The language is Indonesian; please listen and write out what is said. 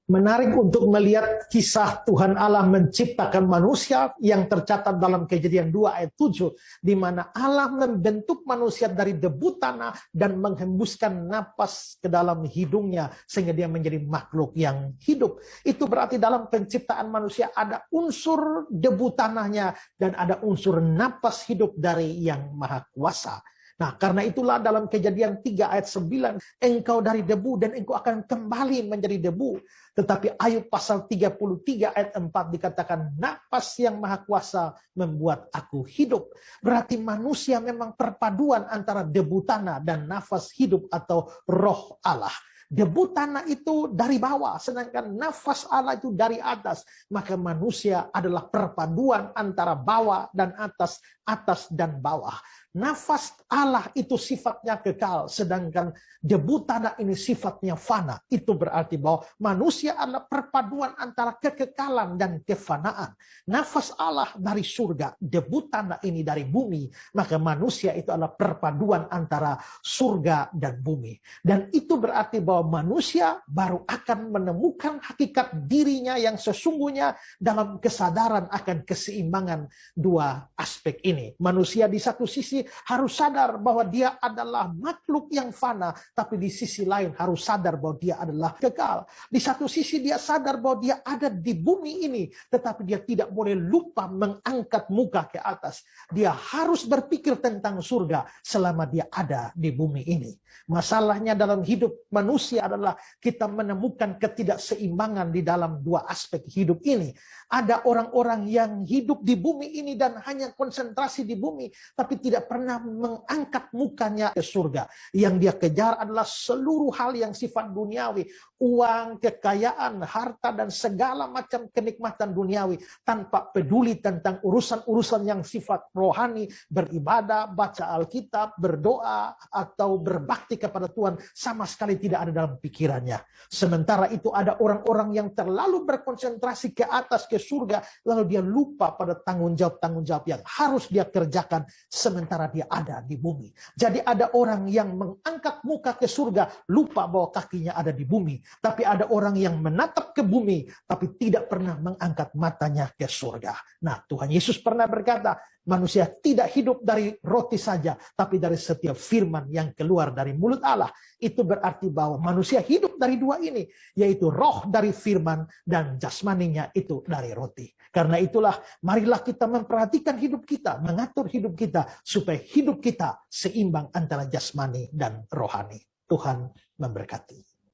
Menarik untuk melihat kisah Tuhan Allah menciptakan manusia yang tercatat dalam Kejadian 2 ayat 7, di mana Allah membentuk manusia dari debu tanah dan menghembuskan napas ke dalam hidungnya sehingga dia menjadi makhluk yang hidup. Itu berarti dalam penciptaan manusia ada unsur debu tanahnya dan ada unsur napas hidup dari Yang Maha Kuasa. Nah, karena itulah dalam Kejadian 3 ayat 9, engkau dari debu dan engkau akan kembali menjadi debu. Tetapi Ayub pasal 33 ayat 4 dikatakan, napas Yang Maha Kuasa membuat aku hidup. Berarti manusia memang perpaduan antara debu tanah dan nafas hidup atau roh Allah. Debu tanah itu dari bawah, sedangkan nafas Allah itu dari atas. Maka manusia adalah perpaduan antara bawah dan atas, atas dan bawah. Nafas Allah itu sifatnya kekal, sedangkan debu tanah ini sifatnya fana. Itu berarti bahwa manusia adalah perpaduan antara kekekalan dan kefanaan. Nafas Allah dari surga, debu tanah ini dari bumi, maka manusia itu adalah perpaduan antara surga dan bumi. Dan itu berarti bahwa manusia baru akan menemukan hakikat dirinya yang sesungguhnya dalam kesadaran akan keseimbangan dua aspek ini. Manusia di satu sisi harus sadar bahwa dia adalah makhluk yang fana, tapi di sisi lain harus sadar bahwa dia adalah kekal. Di satu sisi dia sadar bahwa dia ada di bumi ini, tetapi dia tidak boleh lupa mengangkat muka ke atas. Dia harus berpikir tentang surga selama dia ada di bumi ini. Masalahnya dalam hidup manusia adalah kita menemukan ketidakseimbangan di dalam dua aspek hidup ini. Ada orang-orang yang hidup di bumi ini dan hanya konsentrasi di bumi, tapi tidak pernah mengangkat mukanya ke surga. Yang dia kejar adalah seluruh hal yang sifat duniawi. Uang, kekayaan, harta, dan segala macam kenikmatan duniawi. Tanpa peduli tentang urusan-urusan yang sifat rohani, beribadah, baca Alkitab, berdoa, atau berbakti kepada Tuhan. Sama sekali tidak ada dalam pikirannya. Sementara itu ada orang-orang yang terlalu berkonsentrasi ke atas, ke surga, lalu dia lupa pada tanggung jawab yang harus dia kerjakan sementara dia ada di bumi. Jadi ada orang yang mengangkat muka ke surga, lupa bahwa kakinya ada di bumi. Tapi ada orang yang menatap ke bumi, tapi tidak pernah mengangkat matanya ke surga. Nah, Tuhan Yesus pernah berkata, manusia tidak hidup dari roti saja, tapi dari setiap firman yang keluar dari mulut Allah. Itu berarti bahwa manusia hidup dari dua ini, yaitu roh dari firman dan jasmaninya itu dari roti. Karena itulah, marilah kita memperhatikan hidup kita, mengatur hidup kita, supaya hidup kita seimbang antara jasmani dan rohani. Tuhan memberkati.